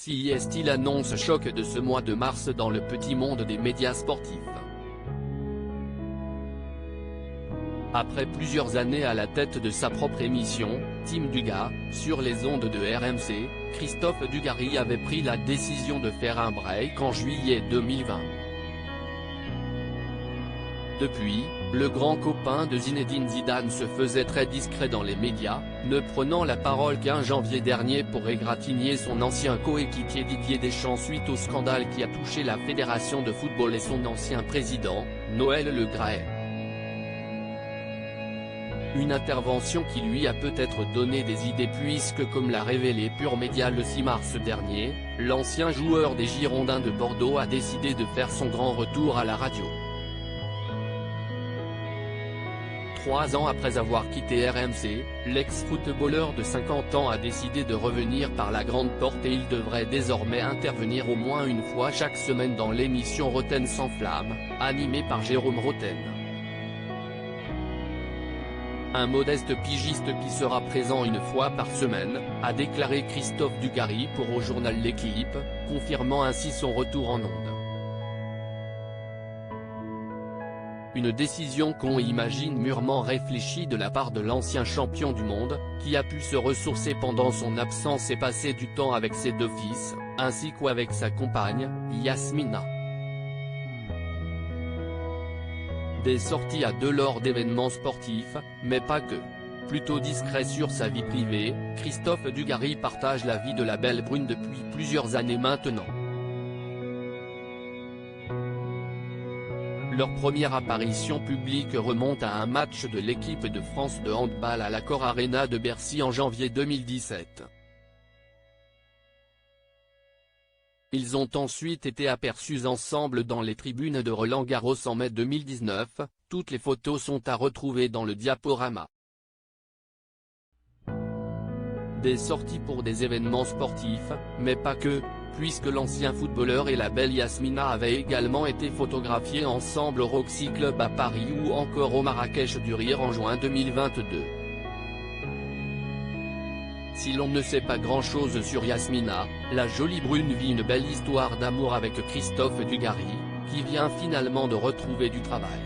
CIST annonce choc de ce mois de mars dans le petit monde des médias sportifs. Après plusieurs années à la tête de sa propre émission, Team Dugas, sur les ondes de RMC, Christophe Dugarry avait pris la décision de faire un break en juillet 2020. Depuis, le grand copain de Zinedine Zidane se faisait très discret dans les médias, ne prenant la parole qu'un janvier dernier pour égratigner son ancien coéquipier Didier Deschamps suite au scandale qui a touché la fédération de football et son ancien président, Noël Le Graët. Une intervention qui lui a peut-être donné des idées puisque comme l'a révélé Pure Média le 6 mars dernier, l'ancien joueur des Girondins de Bordeaux a décidé de faire son grand retour à la radio. 3 ans après avoir quitté RMC, l'ex-footballeur de 50 ans a décidé de revenir par la grande porte et il devrait désormais intervenir au moins une fois chaque semaine dans l'émission Roten sans flamme, animée par Jérôme Roten. Un modeste pigiste qui sera présent une fois par semaine, a déclaré Christophe Dugarry au journal L'Équipe, confirmant ainsi son retour en ondes. Une décision qu'on imagine mûrement réfléchie de la part de l'ancien champion du monde, qui a pu se ressourcer pendant son absence et passer du temps avec ses 2 fils, ainsi qu'avec sa compagne, Yasmina. Des sorties à 2 lors d'événements sportifs, mais pas que. Plutôt discret sur sa vie privée, Christophe Dugarry partage la vie de la belle brune depuis plusieurs années maintenant. Leur première apparition publique remonte à un match de l'équipe de France de handball à l'Accor Arena de Bercy en janvier 2017. Ils ont ensuite été aperçus ensemble dans les tribunes de Roland-Garros en mai 2019, toutes les photos sont à retrouver dans le diaporama. Des sorties pour des événements sportifs, mais pas que, puisque l'ancien footballeur et la belle Yasmina avaient également été photographiés ensemble au Roxy Club à Paris ou encore au Marrakech du Rire en juin 2022. Si l'on ne sait pas grand-chose sur Yasmina, la jolie brune vit une belle histoire d'amour avec Christophe Dugarry, qui vient finalement de retrouver du travail.